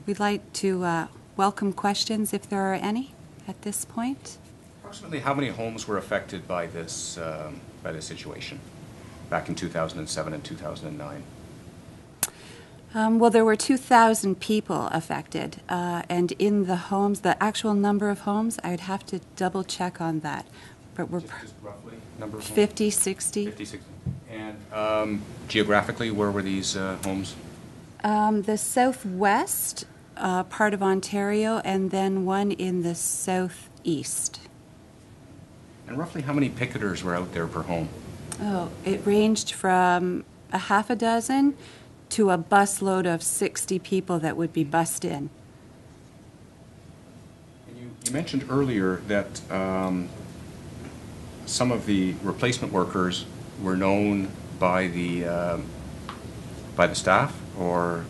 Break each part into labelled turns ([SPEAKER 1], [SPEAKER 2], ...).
[SPEAKER 1] We'd like to welcome questions if there are any at this point.
[SPEAKER 2] Approximately how many homes were affected by this situation back in 2007 and 2009?
[SPEAKER 1] Well, there were 2,000 people affected, and in the homes, the actual number of homes, I'd have to double check on that. But we're
[SPEAKER 2] just roughly number of homes?
[SPEAKER 1] 50, 60.
[SPEAKER 2] 50, 60. And geographically, where were these homes?
[SPEAKER 1] The southwest part of Ontario, and then one in the southeast.
[SPEAKER 2] And roughly how many picketers were out there per home?
[SPEAKER 1] Oh, it ranged from a half a dozen to a busload of 60 people that would be bussed in.
[SPEAKER 2] And you mentioned earlier that some of the replacement workers were known by the staff, or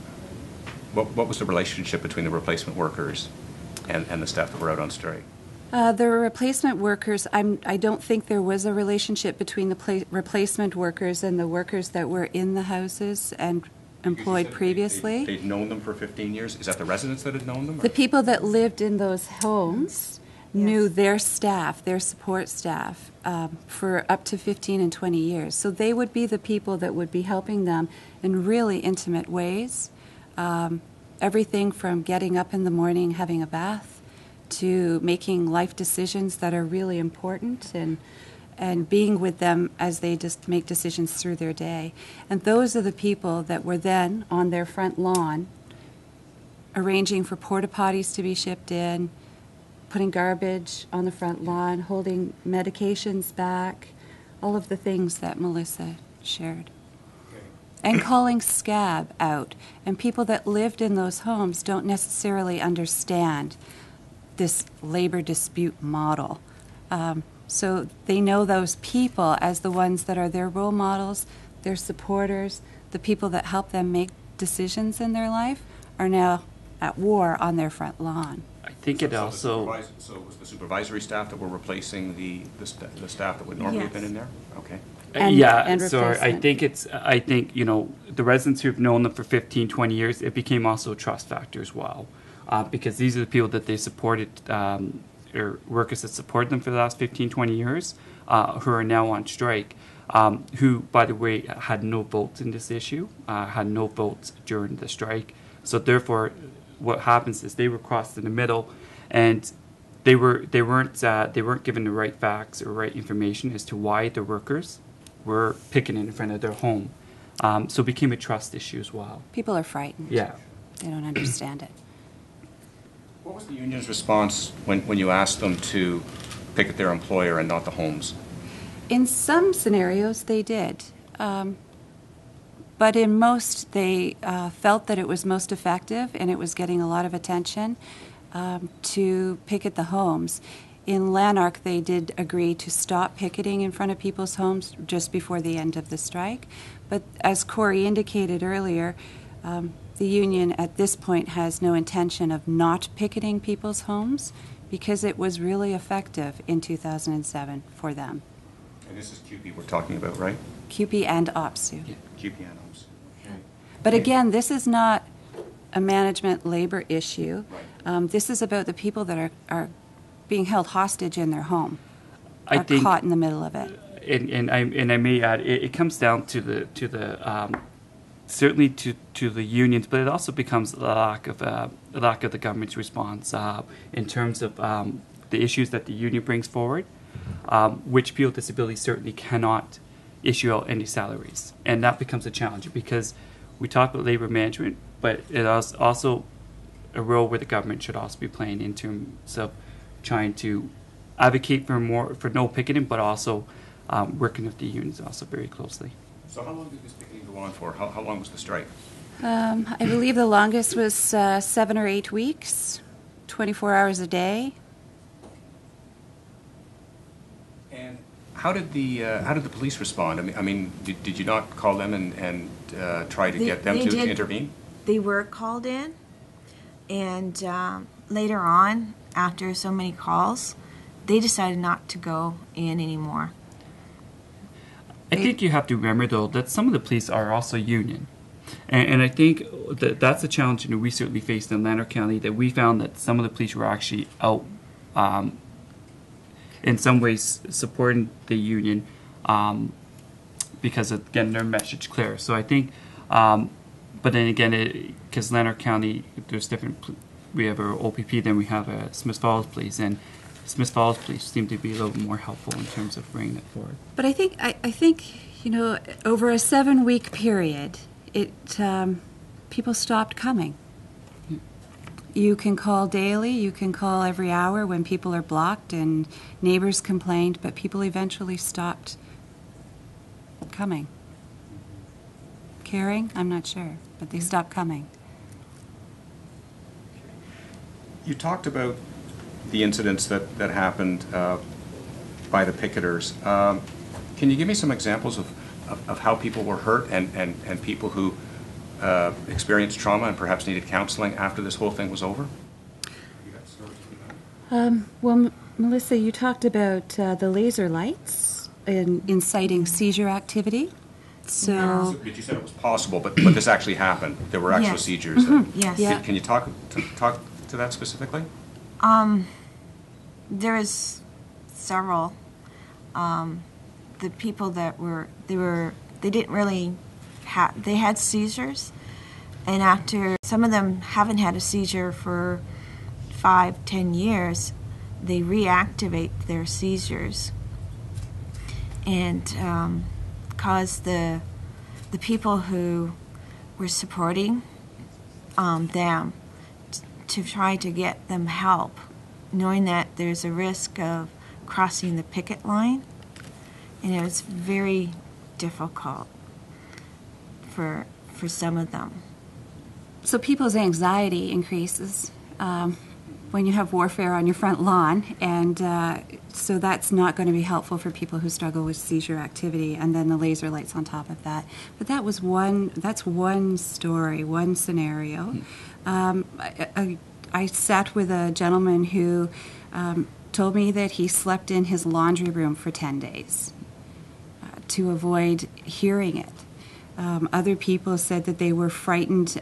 [SPEAKER 2] what was the relationship between the replacement workers and the staff that were out on strike?
[SPEAKER 1] The replacement workers, I don't think there was a relationship between the replacement workers and the workers that were in the houses and employed previously.
[SPEAKER 2] They'd known them for 15 years? Is that the residents that had known them? Or?
[SPEAKER 1] The people that lived in those homes knew their staff, their support staff, for up to 15 and 20 years. So they would be the people that would be helping them in really intimate ways. Everything from getting up in the morning, having a bath, to making life decisions that are really important, and being with them as they just make decisions through their day. And those are the people that were then on their front lawn arranging for porta potties to be shipped in, putting garbage on the front lawn, holding medications back, all of the things that Melissa shared. And calling scab out. And people that lived in those homes don't necessarily understand this labor dispute model. So they know those people as the ones that are their role models, their supporters, the people that help them make decisions in their life are now at war on their front lawn.
[SPEAKER 3] I think it also...
[SPEAKER 2] So it was the supervisory staff that were replacing the staff that would normally have been in there? Okay.
[SPEAKER 1] And
[SPEAKER 3] so I think, you know, the residents who've known them for 15, 20 years, it became also a trust factor as well. Because these are the people that they supported, or workers that supported them for the last 15, 20 years, who are now on strike, who, by the way, had no votes in this issue, had no votes during the strike. So therefore, what happens is they were crossed in the middle, and they weren't given the right facts or right information as to why the workers were picketing in front of their home. So it became a trust issue as well.
[SPEAKER 1] People are frightened.
[SPEAKER 3] Yeah.
[SPEAKER 1] They don't understand it.
[SPEAKER 2] What was the union's response when you asked them to picket their employer and not the homes?
[SPEAKER 1] In some scenarios, they did. But in most, they felt that it was most effective and it was getting a lot of attention to picket the homes. In Lanark, they did agree to stop picketing in front of people's homes just before the end of the strike. But as Kory indicated earlier, the union at this point has no intention of not picketing people's homes because it was really effective in 2007 for them.
[SPEAKER 2] And this is QP we're talking about, right?
[SPEAKER 1] QP and OPSU.
[SPEAKER 2] Yeah. QP and OPSU. Okay.
[SPEAKER 1] But again, this is not a management labor issue.
[SPEAKER 2] Right.
[SPEAKER 1] This is about the people that are being held hostage in their home,
[SPEAKER 3] I think,
[SPEAKER 1] caught in the middle of it.
[SPEAKER 3] And I may add, it comes down to the certainly to the unions, but it also becomes a lack of the government's response in terms of the issues that the union brings forward, which people with disabilities certainly cannot issue out any salaries, and that becomes a challenge because we talk about labor management, but it is also a role where the government should also be playing in terms of trying to advocate for no picketing, but also working with the unions also very closely.
[SPEAKER 2] So how long did this picketing go on for? How long was the strike?
[SPEAKER 1] I believe the longest was 7 or 8 weeks, 24 hours a day.
[SPEAKER 2] And how did the police respond? I mean, did you not call them and try to get them to intervene?
[SPEAKER 4] They were called in, and later on, after so many calls, they decided not to go in anymore.
[SPEAKER 3] I think you have to remember, though, that some of the police are also union. And I think that's a challenge that we certainly faced in Lanark County, that we found that some of the police were actually out in some ways supporting the union because, again, their message clear. So I think, but then again, because Lanark County, there's different, we have our OPP, then we have a Smith Falls Police, and Smith Falls Police seem to be a little bit more helpful in terms of bringing it forward.
[SPEAKER 1] But I think, over a 7-week period, people stopped coming. You can call daily, you can call every hour when people are blocked and neighbors complained, but people eventually stopped coming. Caring? I'm not sure, but they stopped coming.
[SPEAKER 2] You talked about the incidents that happened by the picketers. Can you give me some examples of how people were hurt and people who experienced trauma and perhaps needed counseling after this whole thing was over?
[SPEAKER 1] Well, Melissa, you talked about the laser lights inciting seizure activity. So,
[SPEAKER 2] But you said it was possible, but this actually happened. There were actual
[SPEAKER 4] Yes.
[SPEAKER 2] seizures.
[SPEAKER 4] Yes.
[SPEAKER 1] Yeah.
[SPEAKER 2] Can you talk to that specifically?
[SPEAKER 4] There was several. The people that they didn't really have, they had seizures, and after some of them haven't had a seizure for 5-10 years, they reactivate their seizures and cause the people who were supporting them to try to get them help, knowing that there's a risk of crossing the picket line, and it was very difficult for some of them.
[SPEAKER 1] So people's anxiety increases when you have warfare on your front lawn, and so that's not going to be helpful for people who struggle with seizure activity, and then the laser lights on top of that. But that's one story, one scenario. I sat with a gentleman who told me that he slept in his laundry room for 10 days to avoid hearing it. Other people said that they were frightened.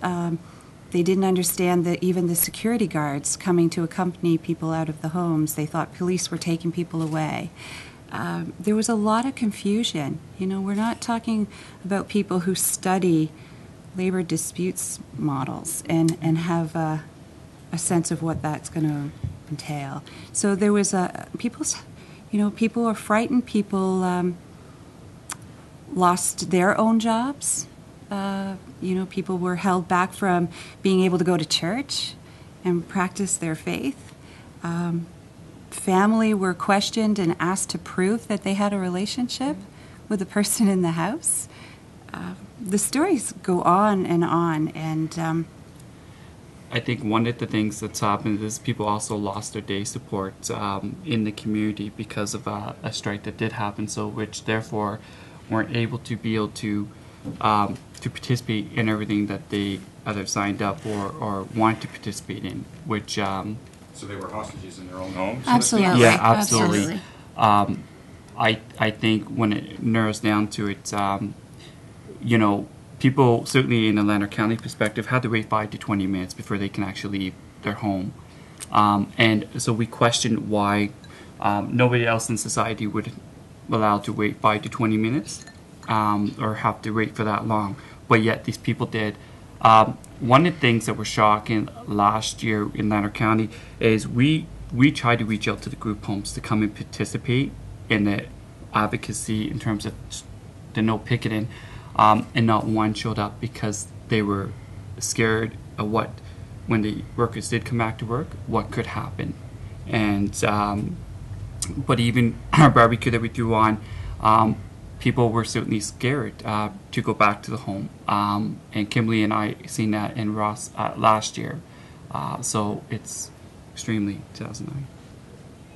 [SPEAKER 1] They didn't understand that even the security guards coming to accompany people out of the homes, they thought police were taking people away. There was a lot of confusion. We're not talking about people who study labor disputes models and have a sense of what that's going to entail. So there was people were frightened. People lost their own jobs. People were held back from being able to go to church and practice their faith. Family were questioned and asked to prove that they had a relationship with the person in the house. The stories go on, and
[SPEAKER 3] I think one of the things that's happened is people also lost their day support in the community because of a strike that did happen, so which therefore weren't able to participate in everything that they either signed up or wanted to participate in, which
[SPEAKER 2] So they were hostages in their own homes?
[SPEAKER 1] absolutely,
[SPEAKER 3] yeah, absolutely. I think when it narrows down to it, people, certainly in the Lanark County perspective, had to wait 5 to 20 minutes before they can actually leave their home. And so we questioned why nobody else in society would allow to wait 5 to 20 minutes or have to wait for that long. But yet these people did. One of the things that were shocking last year in Lanark County is we tried to reach out to the group homes to come and participate in the advocacy in terms of the no picketing, and not one showed up because they were scared of what, when the workers did come back to work, what could happen. And but even our barbecue that we threw on, people were certainly scared to go back to the home. And Kimberley and I seen that in Ross last year. So it's extremely 2009.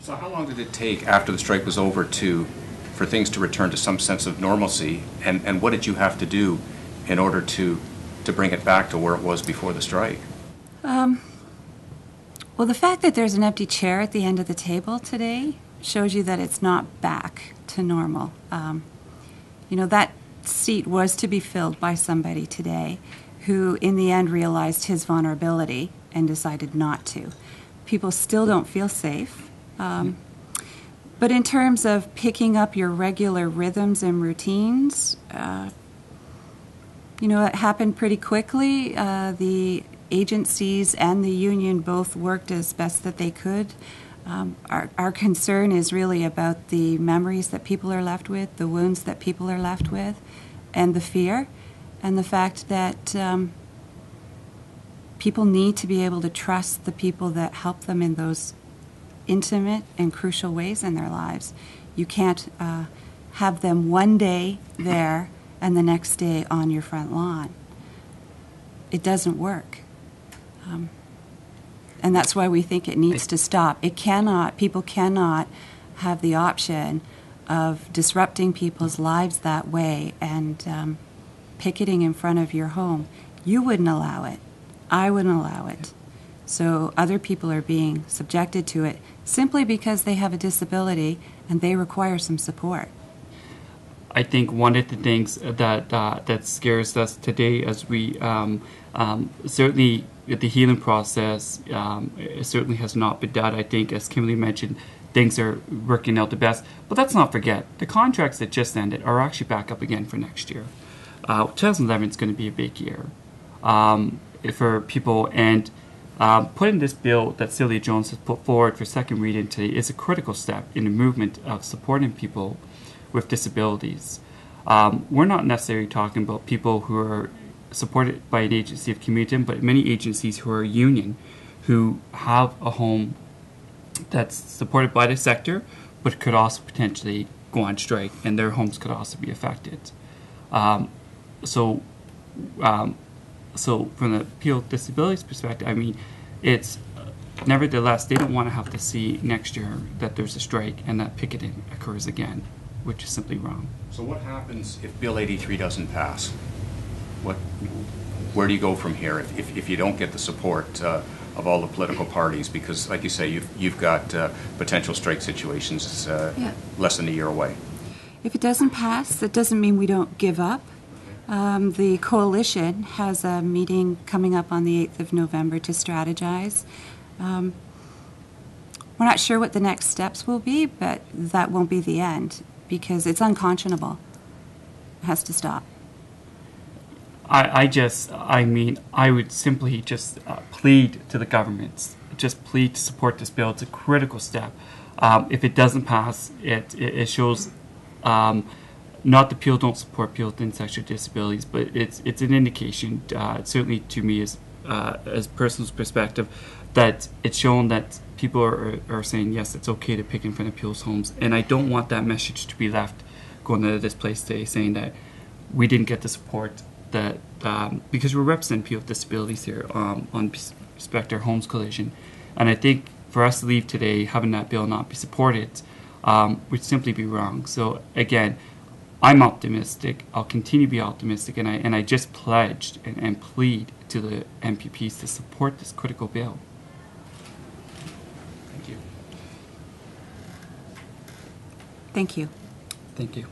[SPEAKER 2] So how long did it take after the strike was over for things to return to some sense of normalcy, and what did you have to do in order to bring it back to where it was before the strike?
[SPEAKER 1] Well, the fact that there's an empty chair at the end of the table today shows you that it's not back to normal. seat was to be filled by somebody today who in the end realized his vulnerability and decided not to. People still don't feel safe. But in terms of picking up your regular rhythms and routines, it happened pretty quickly. The agencies and the union both worked as best that they could. Our concern is really about the memories that people are left with, the wounds that people are left with, and the fear, and the fact that people need to be able to trust the people that help them in those intimate and crucial ways in their lives. You can't have them one day there and the next day on your front lawn. It doesn't work. And that's why we think it needs to stop. People cannot have the option of disrupting people's lives that way and picketing in front of your home. You wouldn't allow it. I wouldn't allow it. So other people are being subjected to it simply because they have a disability and they require some support.
[SPEAKER 3] I think one of the things that scares us today, as we certainly the healing process it certainly has not been done. I think, as Kimberley mentioned, things are working out the best. But let's not forget, the contracts that just ended are actually back up again for next year. 2011 is going to be a big year for people, and putting this bill that Celia Jones has put forward for second reading today is a critical step in the movement of supporting people with disabilities. We're not necessarily talking about people who are supported by an agency of community, but many agencies who are a union, who have a home that's supported by the sector, but could also potentially go on strike, and their homes could also be affected. So from the people with disabilities perspective, I mean, it's nevertheless, they don't want to have to see next year that there's a strike and that picketing occurs again, which is simply wrong.
[SPEAKER 2] So what happens if Bill 83 doesn't pass? Where do you go from here if you don't get the support of all the political parties? Because, like you say, you've got potential strike situations less than a year away.
[SPEAKER 1] If it doesn't pass, that doesn't mean we don't give up. The coalition has a meeting coming up on the 8th of November to strategize. We're not sure what the next steps will be, but that won't be the end because it's unconscionable. It has to stop.
[SPEAKER 3] I would simply just plead to the governments, just plead to support this bill. It's a critical step. If it doesn't pass, it shows not that people don't support people with intellectual disabilities, but it's an indication, certainly to me as personal perspective, that it's shown that people are saying, yes, it's okay to pick in front of people's homes. And I don't want that message to be left going to this place today saying that we didn't get the support that because we're representing people with disabilities here on Spectre Homes Coalition. And I think for us to leave today having that bill not be supported would simply be wrong. So again, I'm optimistic. I'll continue to be optimistic, and I just pledged and plead to the MPPs to support this critical bill.
[SPEAKER 2] Thank you.
[SPEAKER 1] Thank you.
[SPEAKER 3] Thank you.